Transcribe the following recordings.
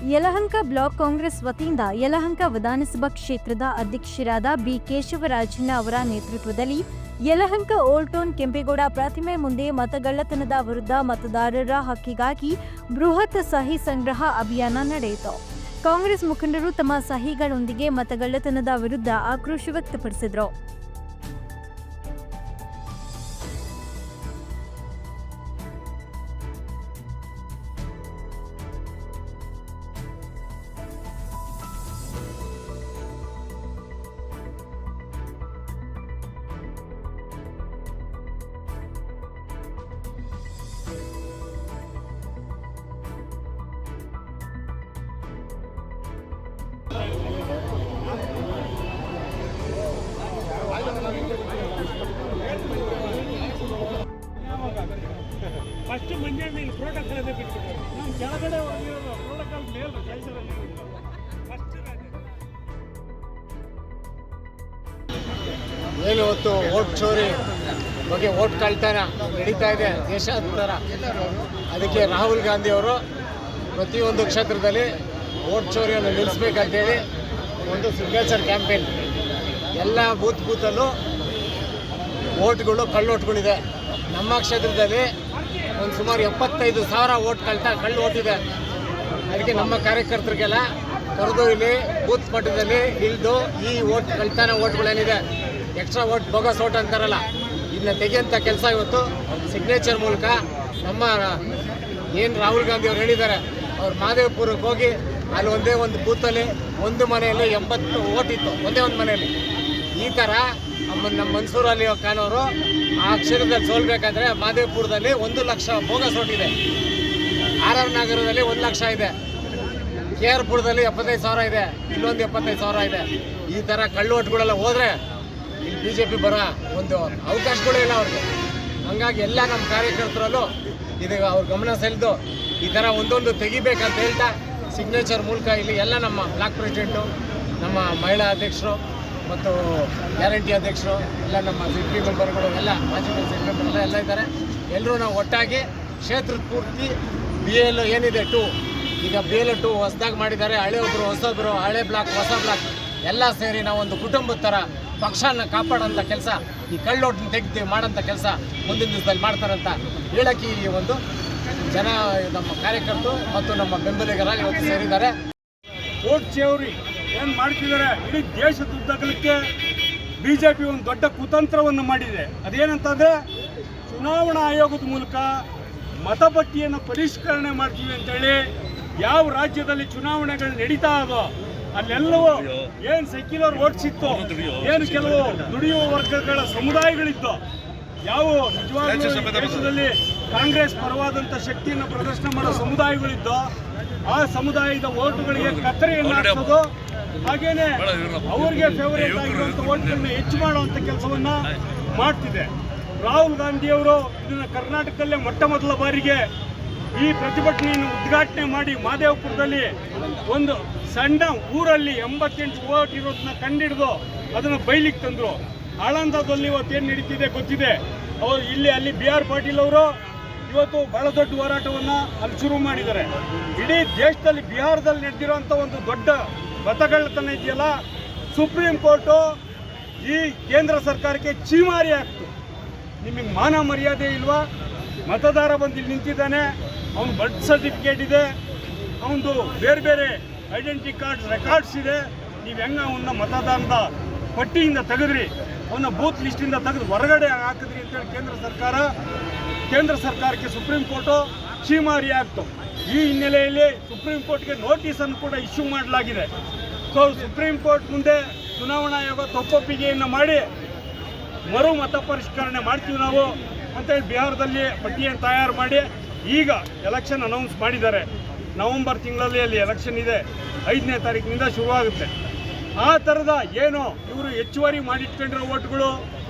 Yelahanka block Congress ವತಿಯಿಂದ ಯಲಹಂಕ ವಿಧಾನಸಭಾ ಕ್ಷೇತ್ರದ ಅಧ್ಯಕ್ಷರಾದ ಬಿ ಕೇಶವರಾಜಣ್ಣ ಅವರ ನೇತೃತ್ವದಲ್ಲಿ ಯಲಹಂಕ ಓಲ್ಡ್ ಟೌನ್ ಕೆಂಪೇಗೌಡ ಪ್ರತಿಮೆ ಮುಂದೆ ಮತಗಳ್ಳತನದ ವಿರುದ್ಧ ಮತದಾರರ ಹಕ್ಕಿಗಾಗಿ ಬೃಹತ್ ಸಹಿ ಸಂಗ್ರಹ ಅಭಿಯಾನ ನಡೆಯಿತು. ಕಾಂಗ್ರೆಸ್ ಮುಖಂಡರು ತಮ್ಮ ಸಹಿಗಳೊಂದಿಗೆ ಮತಗಳ್ಳತನದ ವಿರುದ್ಧ ಆಕ್ರೋಶ ವ್ಯಕ್ತಪಡಿಸಿದರು. ಫಸ್ಟ್ ಮಂಡ್ಯ ಪ್ರೋಟೋಕಾಲ್ ಅದೇ ಬಿಟ್ಟಿದ್ದಾರೆ. ನಾವು ಕೆಳಗಡೆ ಹೋಗಿರೋದು ಪ್ರೋಟೋಕಾಲ್ ಮೇಲೆ ಕೆಲಸದಲ್ಲಿ ಏನು ಹೊತ್ತು ಓಟ್ ಚೋರಿ ಬಗ್ಗೆ ಓಟ್ ಕಳ್ತನ ನಡೀತಾ ಇದೆ ದೇಶಾದ್ಯಂತ. ಅದಕ್ಕೆ ರಾಹುಲ್ ಗಾಂಧಿ ಅವರು ಪ್ರತಿಯೊಂದು ಕ್ಷೇತ್ರದಲ್ಲಿ ಓಟ್ ಚೋರಿಯನ್ನು ನಿಲ್ಲಿಸಬೇಕಂತೇಳಿ ಒಂದು ಸಿಗ್ನೇಚರ್ ಕ್ಯಾಂಪೇನ್. ಎಲ್ಲ ಬೂತಲ್ಲೂ ಓಟ್ಗಳು ಕಳ್ಳೋಟ್ಗಳಿದೆ. ನಮ್ಮ ಕ್ಷೇತ್ರದಲ್ಲಿ ಒಂದು ಸುಮಾರು 75,000 ಓಟ್ ಕಳ್ಳು ಓಟಿದೆ. ಅದಕ್ಕೆ ನಮ್ಮ ಕಾರ್ಯಕರ್ತರಿಗೆಲ್ಲ ಕರೆದು ಇಲ್ಲಿ ಬೂತ್ ಮಟ್ಟದಲ್ಲಿ ಇಳಿದು ಈ ಓಟ್ ಕಳ್ತನ ಓಟ್ಗಳೇನಿದೆ, ಎಕ್ಸ್ಟ್ರಾ ಓಟ್ ಬೋಗಸ್ ಓಟ್ ಅಂತಾರಲ್ಲ, ಇದನ್ನ ತೆಗೆಯಂಥ ಕೆಲಸ ಇವತ್ತು ಸಿಗ್ನೇಚರ್ ಮೂಲಕ ನಮ್ಮ ಏನು ರಾಹುಲ್ ಗಾಂಧಿ ಅವರು ಹೇಳಿದ್ದಾರೆ, ಅವ್ರು ಮಹದೇವಪುರಕ್ಕೆ ಹೋಗಿ ಅಲ್ಲಿ ಒಂದೇ ಒಂದು ಬೂತಲ್ಲಿ ಒಂದು ಮನೆಯಲ್ಲಿ 80 ಓಟ್ ಇತ್ತು, ಒಂದೇ ಒಂದು ಮನೆಯಲ್ಲಿ. ಈ ಥರ ನಮ್ಮ ಮನ್ಸೂರ್ ಅಲಿ ಖಾನ್ ಅವರು ಆ ಕ್ಷೇತ್ರದಲ್ಲಿ ಸೋಲ್ಬೇಕಾದ್ರೆ ಮಹದೇವಪುರದಲ್ಲಿ 1 ಲಕ್ಷ ಬೋಗಸ್ ಓಟ್ ಇದೆ, RR ನಗರದಲ್ಲಿ 1 ಲಕ್ಷ ಇದೆ, KR ಪುರದಲ್ಲಿ 75,000 ಇದೆ, ಇಲ್ಲೊಂದು 75,000 ಇದೆ. ಈ ಥರ ಕಳ್ಳು ಓಟ್ಗಳೆಲ್ಲ ಹೋದರೆ ಇಲ್ಲಿ BJP ಬರೋ ಒಂದು ಅವಕಾಶಗಳೇ ಇಲ್ಲ ಅವ್ರಿಗೆ. ಹಂಗಾಗಿ ಎಲ್ಲ ನಮ್ಮ ಕಾರ್ಯಕರ್ತರಲ್ಲೂ ಇದು ಅವ್ರ ಗಮನ ಸೆಳೆದು ಈ ಥರ ಒಂದೊಂದು ತೆಗಿಬೇಕಂತ ಹೇಳ್ತಾ ಸಿಗ್ನೇಚರ್ ಮೂಲಕ ಇಲ್ಲಿ ಎಲ್ಲ ನಮ್ಮ ಬ್ಲಾಕ್ ಪ್ರೆಸಿಡೆಂಟು, ನಮ್ಮ ಮಹಿಳಾ ಅಧ್ಯಕ್ಷರು ಮತ್ತು ಗ್ಯಾರಂಟಿ ಅಧ್ಯಕ್ಷರು, ಎಲ್ಲ ನಮ್ಮ ZP ಮೆಂಬರ್ಗಳು, ಎಲ್ಲ ಮಾಜಿ ZP ಮೆಂಬರ್ ಎಲ್ಲ ಇದ್ದಾರೆ. ಎಲ್ಲರೂ ನಾವು ಒಟ್ಟಾಗಿ ಕ್ಷೇತ್ರದ ಪೂರ್ತಿ BL ಏನಿದೆ 2, ಈಗ BL 2 ಹೊಸದಾಗಿ ಮಾಡಿದ್ದಾರೆ. ಹಳೆ ಒಬ್ಬರು ಹೊಸೊಬ್ಬರು, ಹಳೆ ಬ್ಲಾಕ್ ಹೊಸ ಬ್ಲಾಕ್ ಎಲ್ಲ ಸೇರಿ ನಾವು ಒಂದು ಕುಟುಂಬದ ಥರ ಪಕ್ಷನ ಕಾಪಾಡೋಂಥ ಕೆಲಸ, ಈ ಕಳ್ಳೋಟನ್ನ ತೆಗೆದು ಮಾಡೋಂಥ ಕೆಲಸ ಮುಂದಿನ ದಿವಸದಲ್ಲಿ ಮಾಡ್ತಾರಂತ ಹೇಳಕ್ಕೆ ಈ ಒಂದು ಜನ ನಮ್ಮ ಕಾರ್ಯಕರ್ತರು ಮತ್ತು ನಮ್ಮ ಬೆಂಬಲಿಗರಾಗಿ ಇವತ್ತು ಸೇರಿದ್ದಾರೆ. ಓಟ್ ಚೋರಿ ಏನು ಮಾಡ್ತಿದ್ದಾರೆ, ಇಡೀ ದೇಶದ ಉದ್ದಗಲಕ್ಕೆ BJP ಒಂದು ದೊಡ್ಡ ಕುತಂತ್ರವನ್ನು ಮಾಡಿದೆ. ಅದೇನಂತಂದರೆ, ಚುನಾವಣಾ ಆಯೋಗದ ಮೂಲಕ ಮತಪಟ್ಟಿಯನ್ನು ಪರಿಷ್ಕರಣೆ ಮಾಡ್ತೀವಿ ಅಂತೇಳಿ ಯಾವ ರಾಜ್ಯದಲ್ಲಿ ಚುನಾವಣೆಗಳು ನಡೀತಾ ಇದೋ ಅಲ್ಲೆಲ್ಲವೂ ಏನು ಸೆಕ್ಯುಲರ್ ಓಟ್ಸ್ ಇತ್ತು, ಏನು ಕೆಲವು ದುಡಿಯುವ ವರ್ಗಗಳ ಸಮುದಾಯಗಳಿತ್ತು, ಯಾವ ನಿಜವಾಗ್ಲೂ ದೇಶದಲ್ಲಿ ಕಾಂಗ್ರೆಸ್ ಪರವಾದಂಥ ಶಕ್ತಿಯನ್ನು ಪ್ರದರ್ಶನ ಮಾಡೋ ಸಮುದಾಯಗಳಿದ್ದೋ ಆ ಸಮುದಾಯದ ಓಟುಗಳಿಗೆ ಕತ್ತರಿಯನ್ನು ಹಾಕೋದು, ಹಾಗೇನೆ ಅವ್ರಿಗೆ ಫೇವರೇಟ್ ಆಗಿರುವಂಥ ಓಟ್ಗಳನ್ನ ಹೆಚ್ಚು ಮಾಡುವಂಥ ಕೆಲಸವನ್ನ ಮಾಡ್ತಿದೆ. ರಾಹುಲ್ ಗಾಂಧಿಯವರು ಇದನ್ನು ಕರ್ನಾಟಕದಲ್ಲೇ ಮೊದಲ ಬಾರಿಗೆ ಈ ಪ್ರತಿಭಟನೆಯನ್ನು ಉದ್ಘಾಟನೆ ಮಾಡಿ ಮಹದೇವಪುರದಲ್ಲಿ ಒಂದು ಸಣ್ಣ ಊರಲ್ಲಿ 88 ಓಟ್ ಇರೋದನ್ನ ಕಂಡಿಡಿದು ಅದನ್ನು ಬಯಲಿಗೆ ತಂದರು. ಆಳಂದದಲ್ಲಿ ಇವತ್ತೇನು ನಡೀತಿದೆ ಗೊತ್ತಿದೆ. ಅವರು ಅಲ್ಲಿ BR ಪಾಟೀಲ್ ಅವರು ಇವತ್ತು ಬಹಳ ದೊಡ್ಡ ಹೋರಾಟವನ್ನು ಅಲ್ಲಿ ಶುರು ಮಾಡಿದ್ದಾರೆ. ಇಡೀ ದೇಶದಲ್ಲಿ ಬಿಹಾರದಲ್ಲಿ ನಡೆದಿರುವಂಥ ಒಂದು ದೊಡ್ಡ ಮತಗಳ್ಳತನ ಇದೆಯಲ್ಲ, ಸುಪ್ರೀಂ ಕೋರ್ಟು ಈ ಕೇಂದ್ರ ಸರ್ಕಾರಕ್ಕೆ ಚೀಮಾರಿ ಆಗ್ತು. ನಿಮಗೆ ಮಾನ ಮರ್ಯಾದೆ ಇಲ್ವಾ? ಮತದಾರ ಬಂದು ಇಲ್ಲಿ ನಿಂತಿದ್ದಾನೆ, ಅವನು ಬರ್ತ್ ಸರ್ಟಿಫಿಕೇಟ್ ಇದೆ, ಅವನದು ಬೇರೆ ಬೇರೆ ಐಡೆಂಟಿ ಕಾರ್ಡ್ ರೆಕಾರ್ಡ್ಸ್ ಇದೆ, ನೀವು ಹೆಂಗೆ ಅವನ್ನ ಮತದಾನದ ಪಟ್ಟಿಯಿಂದ ತೆಗೆದ್ರಿ, ಅವನ್ನ ಬೂತ್ ಲಿಸ್ಟಿಂದ ತೆಗೆದು ಹೊರಗಡೆ ಹಾಕಿದ್ರಿ ಅಂತೇಳಿ ಕೇಂದ್ರ ಸರ್ಕಾರಕ್ಕೆ ಸುಪ್ರೀಂ ಕೋರ್ಟು ಚೀಮಾರಿ ಆಗ್ತು. ಈ ಹಿನ್ನೆಲೆಯಲ್ಲಿ ಸುಪ್ರೀಂ ಕೋರ್ಟ್ಗೆ ನೋಟಿಸನ್ನು ಕೂಡ ಇಶ್ಯೂ ಮಾಡಲಾಗಿದೆ. ಸೊ ಸುಪ್ರೀಂ ಕೋರ್ಟ್ ಮುಂದೆ ಚುನಾವಣಾ ಆಯೋಗ ತಪ್ಪೊಪ್ಪಿಗೆಯನ್ನು ಮಾಡಿ ಮರು ಮತ ಪರಿಷ್ಕರಣೆ ಮಾಡ್ತೀವಿ ನಾವು ಅಂತೇಳಿ ಬಿಹಾರದಲ್ಲಿ ಪಟ್ಟಿಯನ್ನು ತಯಾರು ಮಾಡಿ ಈಗ ಎಲೆಕ್ಷನ್ ಅನೌನ್ಸ್ ಮಾಡಿದ್ದಾರೆ. ನವೆಂಬರ್ ತಿಂಗಳಲ್ಲಿ ಅಲ್ಲಿ ಎಲೆಕ್ಷನ್ ಇದೆ, 5ನೇ ತಾರೀಕಿನಿಂದ ಶುರುವಾಗುತ್ತೆ. ಆ ಥರದ ಏನು ಇವರು ಹೆಚ್ಚುವರಿ ಮಾಡಿಟ್ಕೊಂಡಿರೋ ಓಟ್ಗಳು,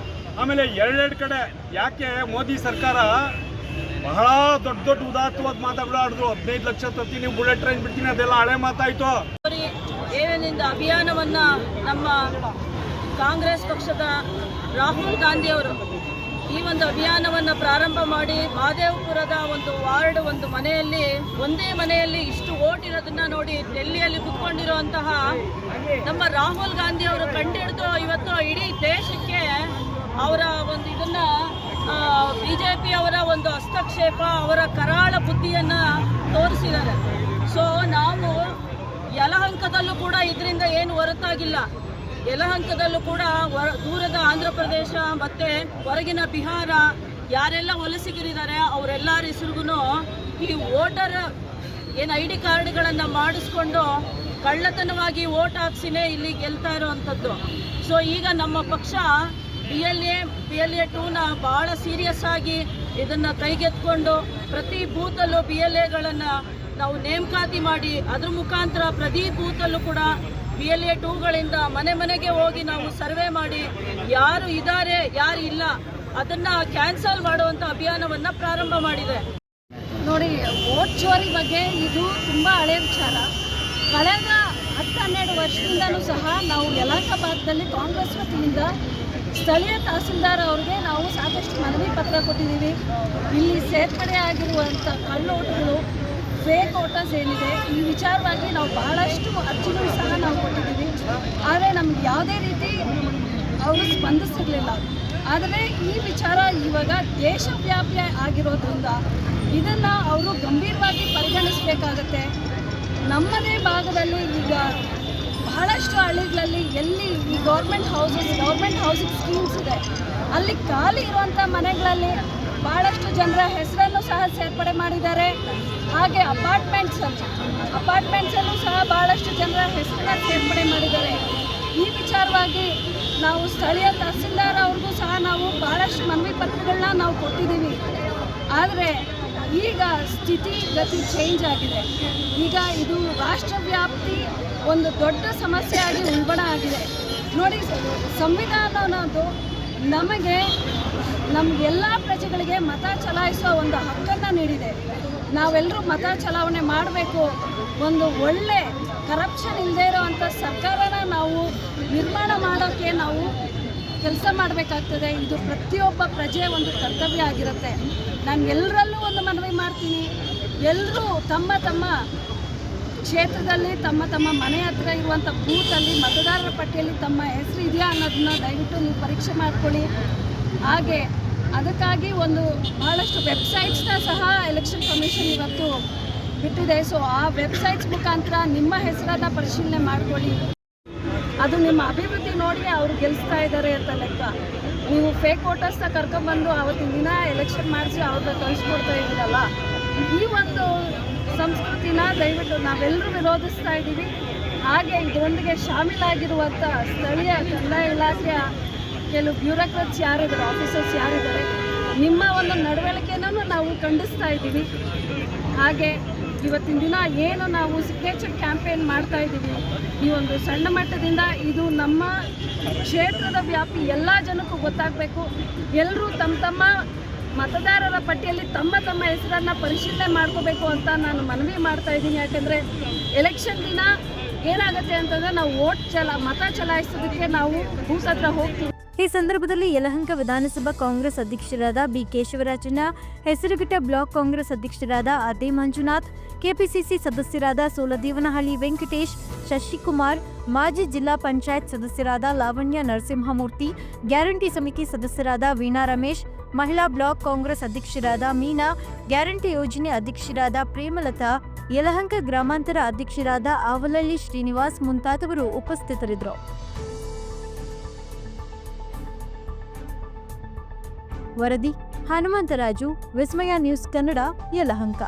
ಆಮೇಲೆ ಎರಡೆರಡು ಕಡೆ ಯಾಕೆ ಮೋದಿ ಸರ್ಕಾರ ಬಹಳ ದೊಡ್ಡ ಉದಾತ್ತವಾದ ಮಾತುಗಳು ಆಡಿದ್ರು. 15 ಲಕ್ಷ ತರ್ತೀನಿ, ಬುಲೆಟ್ ಟ್ರೈನ್ ಬಿಡ್ತೀನಿ, ಅದೆಲ್ಲ ಹಳೆ ಮಾತಾಯಿತು. ಏನಿಂದ ಅಭಿಯಾನವನ್ನು ನಮ್ಮ ಕಾಂಗ್ರೆಸ್ ಪಕ್ಷದ ರಾಹುಲ್ ಗಾಂಧಿ ಅವರು ಈ ಒಂದು ಅಭಿಯಾನವನ್ನು ಪ್ರಾರಂಭ ಮಾಡಿ ಮಹದೇವಪುರದ ಒಂದು ವಾರ್ಡ್ ಒಂದು ಮನೆಯಲ್ಲಿ ಒಂದೇ ಮನೆಯಲ್ಲಿ ಇಷ್ಟು ಓಟ್ ಇರೋದನ್ನ ನೋಡಿ ಡೆಲ್ಲಿಯಲ್ಲಿ ಕುತ್ಕೊಂಡಿರುವಂತಹ ನಮ್ಮ ರಾಹುಲ್ ಗಾಂಧಿ ಅವರು ಕಂಡುಹಿಡಿದು ಇವತ್ತು ಇಡೀ ದೇಶಕ್ಕೆ ಅವರ ಒಂದು ಇದನ್ನ ಬಿಜೆಪಿ ಅವರ ಒಂದು ಹಸ್ತಕ್ಷೇಪ ಅವರ ಕರಾಳ ಬುದ್ಧಿಯನ್ನ ತೋರಿಸಿದ್ದಾರೆ. ಸೊ ನಾವು ಯಲಹಂಕದಲ್ಲೂ ಕೂಡ ಇದರಿಂದ ಏನು ಹೊರತಾಗಿಲ್ಲ. ಯಲಹಂಕದಲ್ಲೂ ಕೂಡ ದೂರದ ಆಂಧ್ರ ಪ್ರದೇಶ ಮತ್ತೆ ಹೊರಗಿನ ಬಿಹಾರ ಯಾರೆಲ್ಲ ವಲಸಿಗರಿದ್ದಾರೆ ಅವರೆಲ್ಲರ ಹೆಸರಿಗೂ ಈ ವೋಟರ್ ಏನು ID ಕಾರ್ಡ್ಗಳನ್ನು ಮಾಡಿಸ್ಕೊಂಡು ಕಳ್ಳತನವಾಗಿ ವೋಟ್ ಹಾಕ್ಸಿನೇ ಇಲ್ಲಿ ಗೆಲ್ತಾ ಇರೋವಂಥದ್ದು. ಸೊ ಈಗ ನಮ್ಮ ಪಕ್ಷ PLA 2ನ ಭಾಳ ಸೀರಿಯಸ್ ಆಗಿ ಇದನ್ನು ಕೈಗೆತ್ಕೊಂಡು ಪ್ರತಿ ಬೂತಲ್ಲೂ PLAಗಳನ್ನು ನಾವು ನೇಮಕಾತಿ ಮಾಡಿ ಅದ್ರ ಮುಖಾಂತರ ಪ್ರತಿ ಬೂತಲ್ಲೂ ಕೂಡ PLA 2ಗಳಿಂದ ಮನೆ ಮನೆಗೆ ಹೋಗಿ ನಾವು ಸರ್ವೆ ಮಾಡಿ ಯಾರು ಇದ್ದಾರೆ ಯಾರು ಇಲ್ಲ ಅದನ್ನು ಕ್ಯಾನ್ಸಲ್ ಮಾಡುವಂಥ ಅಭಿಯಾನವನ್ನು ಪ್ರಾರಂಭ ಮಾಡಿದೆ. ನೋಡಿ, ವೋಟ್ ಚೋರಿ ಬಗ್ಗೆ ಇದು ತುಂಬ ಹಳೆಯ ವಿಚಾರ. ಕಳೆದ 10-12 ವರ್ಷದಿಂದಲೂ ಸಹ ನಾವು ಯಲಹಂಕ ಭಾಗದಲ್ಲಿ ಕಾಂಗ್ರೆಸ್ ವತಿಯಿಂದ ಸ್ಥಳೀಯ ತಹಸೀಲ್ದಾರ್ ಅವ್ರಿಗೆ ನಾವು ಸಾಕಷ್ಟು ಮನವಿ ಪತ್ರ ಕೊಟ್ಟಿದ್ದೀವಿ. ಇಲ್ಲಿ ಸೇರ್ಪಡೆ ಆಗಿರುವಂಥ ಕಳ್ಳೋಟಗಳು, ಫೇಕ್ ವೋಟರ್ಸ್ ಏನಿದೆ ಈ ವಿಚಾರವಾಗಿ ನಾವು ಬಹಳಷ್ಟು ಅರ್ಜಿಗಳು ಸಹ ನಾವು ಕೊಟ್ಟಿದ್ದೀವಿ. ಆದರೆ ನಮ್ಗೆ ಯಾವುದೇ ರೀತಿ ಅವರು ಸ್ಪಂದಿಸಿರಲಿಲ್ಲ. ಆದರೆ ಈ ವಿಚಾರ ಇವಾಗ ದೇಶವ್ಯಾಪಿ ಆಗಿರೋದ್ರಿಂದ ಇದನ್ನು ಅವರು ಗಂಭೀರವಾಗಿ ಪರಿಗಣಿಸಬೇಕಾಗತ್ತೆ. ನಮ್ಮದೇ ಭಾಗದಲ್ಲಿ ಈಗ ಬಹಳಷ್ಟು ಹಳ್ಳಿಗಳಲ್ಲಿ ಎಲ್ಲಿ ಈ ಗೌರ್ಮೆಂಟ್ ಹೌಸಿಂಗ್ ಸ್ಕೀಮ್ಸ್ ಇದೆ ಅಲ್ಲಿ ಖಾಲಿ ಇರುವಂಥ ಮನೆಗಳಲ್ಲಿ ಭಾಳಷ್ಟು ಜನರ ಹೆಸರನ್ನು ಸಹ ಸೇರ್ಪಡೆ ಮಾಡಿದ್ದಾರೆ. ಹಾಗೆ ಅಪಾರ್ಟ್ಮೆಂಟ್ಸಲ್ಲೂ ಸಹ ಭಾಳಷ್ಟು ಜನರ ಹೆಸರನ್ನ ಸೇರ್ಪಡೆ ಮಾಡಿದ್ದಾರೆ. ಈ ವಿಚಾರವಾಗಿ ನಾವು ಸ್ಥಳೀಯ ತಹಸೀಲ್ದಾರ್ ಅವ್ರಿಗೂ ಸಹ ನಾವು ಭಾಳಷ್ಟು ಮನವಿ ಪತ್ರಗಳನ್ನ ನಾವು ಕೊಟ್ಟಿದ್ದೀವಿ. ಆದರೆ ಈಗ ಸ್ಥಿತಿಗತಿ ಚೇಂಜ್ ಆಗಿದೆ. ಈಗ ಇದು ರಾಷ್ಟ್ರವ್ಯಾಪ್ತಿ ಒಂದು ದೊಡ್ಡ ಸಮಸ್ಯೆಯಾಗಿ ಉಲ್ಬಣ ಆಗಿದೆ. ನೋಡಿ, ಸಂವಿಧಾನ ಅನ್ನೋದು ನಮಗೆಲ್ಲ ಪ್ರಜೆಗಳಿಗೆ ಮತ ಚಲಾಯಿಸುವ ಒಂದು ಹಕ್ಕನ್ನು ನೀಡಿದೆ. ನಾವೆಲ್ಲರೂ ಮತ ಚಲಾವಣೆ ಮಾಡಬೇಕು. ಒಂದು ಒಳ್ಳೆ ಕರಪ್ಷನ್ ಇಲ್ಲದೆ ಇರೋವಂಥ ಸರ್ಕಾರನ ನಾವು ನಿರ್ಮಾಣ ಮಾಡೋಕ್ಕೆ ನಾವು ಕೆಲಸ ಮಾಡಬೇಕಾಗ್ತದೆ. ಇದು ಪ್ರತಿಯೊಬ್ಬ ಪ್ರಜೆಯ ಒಂದು ಕರ್ತವ್ಯ ಆಗಿರುತ್ತೆ. ನಾನು ಎಲ್ಲರಲ್ಲೂ ಒಂದು ಮನವಿ ಮಾಡ್ತೀನಿ, ಎಲ್ಲರೂ ತಮ್ಮ ತಮ್ಮ ಕ್ಷೇತ್ರದಲ್ಲಿ ತಮ್ಮ ಮನೆ ಹತ್ರ ಇರುವಂಥ ಬೂತಲ್ಲಿ ಮತದಾರರ ಪಟ್ಟಿಯಲ್ಲಿ ತಮ್ಮ ಹೆಸರು ಇದೆಯಾ ಅನ್ನೋದನ್ನ ದಯವಿಟ್ಟು ನೀವು ಪರೀಕ್ಷೆ ಮಾಡ್ಕೊಳ್ಳಿ. ಹಾಗೆ ಅದಕ್ಕಾಗಿ ಭಾಳಷ್ಟು ವೆಬ್ಸೈಟ್ಸ್ನ ಸಹ ಎಲೆಕ್ಷನ್ ಕಮಿಷನ್ ಇವತ್ತು ಬಿಟ್ಟಿದೆ. ಸೊ ಆ ವೆಬ್ಸೈಟ್ಸ್ ಮುಖಾಂತರ ನಿಮ್ಮ ಹೆಸರನ್ನು ಪರಿಶೀಲನೆ ಮಾಡ್ಕೊಳ್ಳಿ. ಅದು ನಿಮ್ಮ ಅಭಿವೃದ್ಧಿ ನೋಡಿ ಅವರು ಗೆಲ್ಲಿಸ್ತಾ ಇದ್ದಾರೆ ಅಂತ ಲೆಕ್ಕ. ನೀವು ಫೇಕ್ ವೋಟರ್ಸ್ನ ಕರ್ಕೊಂಡ್ಬಂದು ಆವತ್ತಿನ ದಿನ ಎಲೆಕ್ಷನ್ ಮಾಡಿಸಿ ಅವ್ರನ್ನ ಕಳಿಸ್ಕೊಡ್ತಾ ಇದ್ದೀರಲ್ಲ, ಈ ಒಂದು ಸಂಸ್ಕೃತಿನ ದಯವಿಟ್ಟು ನಾವೆಲ್ಲರೂ ವಿರೋಧಿಸ್ತಾ ಇದ್ದೀವಿ. ಹಾಗೆ ಇದರೊಂದಿಗೆ ಶಾಮೀಲಾಗಿರುವಂಥ ಸ್ಥಳೀಯ ಕಂದಾಯ ಇಲಾಖೆಯ ಕೆಲವು ಬ್ಯೂರೋಕ್ರಾಟ್ಸ್ ಯಾರಿದ್ದಾರೆ, ಆಫೀಸರ್ಸ್ ಯಾರಿದ್ದಾರೆ, ನಿಮ್ಮ ಒಂದು ನಡವಳಿಕೆಯನ್ನು ನಾವು ಖಂಡಿಸ್ತಾ ಇದ್ದೀವಿ. ಹಾಗೆ ಇವತ್ತಿನ ದಿನ ಏನು ನಾವು ಸಿಗ್ನೇಚರ್ ಕ್ಯಾಂಪೇನ್ ಮಾಡ್ತಾ ಇದ್ದೀವಿ, ಈ ಒಂದು ಸಣ್ಣ ಮಟ್ಟದಿಂದ ಇದು ನಮ್ಮ ಕ್ಷೇತ್ರದ ವ್ಯಾಪ್ತಿ ಎಲ್ಲ ಜನಕ್ಕೂ ಗೊತ್ತಾಗಬೇಕು. ಎಲ್ಲರೂ ತಮ್ಮ ಮತದಾರರ ಪಟ್ಟಿಯಲ್ಲಿ ತಮ್ಮ ಹೆಸರನ್ನು ಪರಿಶೀಲನೆ ಮಾಡ್ಕೋಬೇಕು ಅಂತ ನಾನು ಮನವಿ ಮಾಡ್ತಾ ಇದ್ದೀನಿ. ಯಾಕೆಂದರೆ ಎಲೆಕ್ಷನ್ ದಿನ ಏನಾಗುತ್ತೆ ಅಂತಂದರೆ ನಾವು ಮತ ಚಲಾಯಿಸೋದಕ್ಕೆ ನಾವು ಬೂತ್ ಹತ್ರ ಹೋಗ್ತೀವಿ. ಈ ಸಂದರ್ಭದಲ್ಲಿ ಯಲಹಂಕ ವಿಧಾನಸಭಾ ಕಾಂಗ್ರೆಸ್ ಅಧ್ಯಕ್ಷರಾದ ಬಿ ಕೇಶವರಾಜಣ್ಣ, ಹೆಸರುಘಟ್ಟ ಬ್ಲಾಕ್ ಕಾಂಗ್ರೆಸ್ ಅಧ್ಯಕ್ಷರಾದ ಆರ್‌ಡಿ ಮಂಜುನಾಥ್, ಕೆಪಿಸಿಸಿ ಸದಸ್ಯರಾದ ಸೋಲದೇವನಹಳ್ಳಿ ವೆಂಕಟೇಶ್, ಶಶಿಕುಮಾರ್, ಮಾಜಿ ಜಿಲ್ಲಾ ಪಂಚಾಯತ್ ಸದಸ್ಯರಾದ ಲಾವಣ್ಯ ನರಸಿಂಹಮೂರ್ತಿ, ಗ್ಯಾರಂಟಿ ಸಮಿತಿ ಸದಸ್ಯರಾದ ವೀಣಾ ರಮೇಶ್, ಮಹಿಳಾ ಬ್ಲಾಕ್ ಕಾಂಗ್ರೆಸ್ ಅಧ್ಯಕ್ಷರಾದ ಮೀನಾ, ಗ್ಯಾರಂಟಿ ಯೋಜನೆ ಅಧ್ಯಕ್ಷರಾದ ಪ್ರೇಮಲತಾ, ಯಲಹಂಕ ಗ್ರಾಮಾಂತರ ಅಧ್ಯಕ್ಷರಾದ ಆವಲಹಳ್ಳಿ ಶ್ರೀನಿವಾಸ್ ಮುಂತಾದವರು ಉಪಸ್ಥಿತರಿದ್ದರು. ವರದಿ ಹನುಮಂತರಾಜು, ವಿಸ್ಮಯ ನ್ಯೂಸ್ ಕನ್ನಡ, ಯಲಹಂಕ.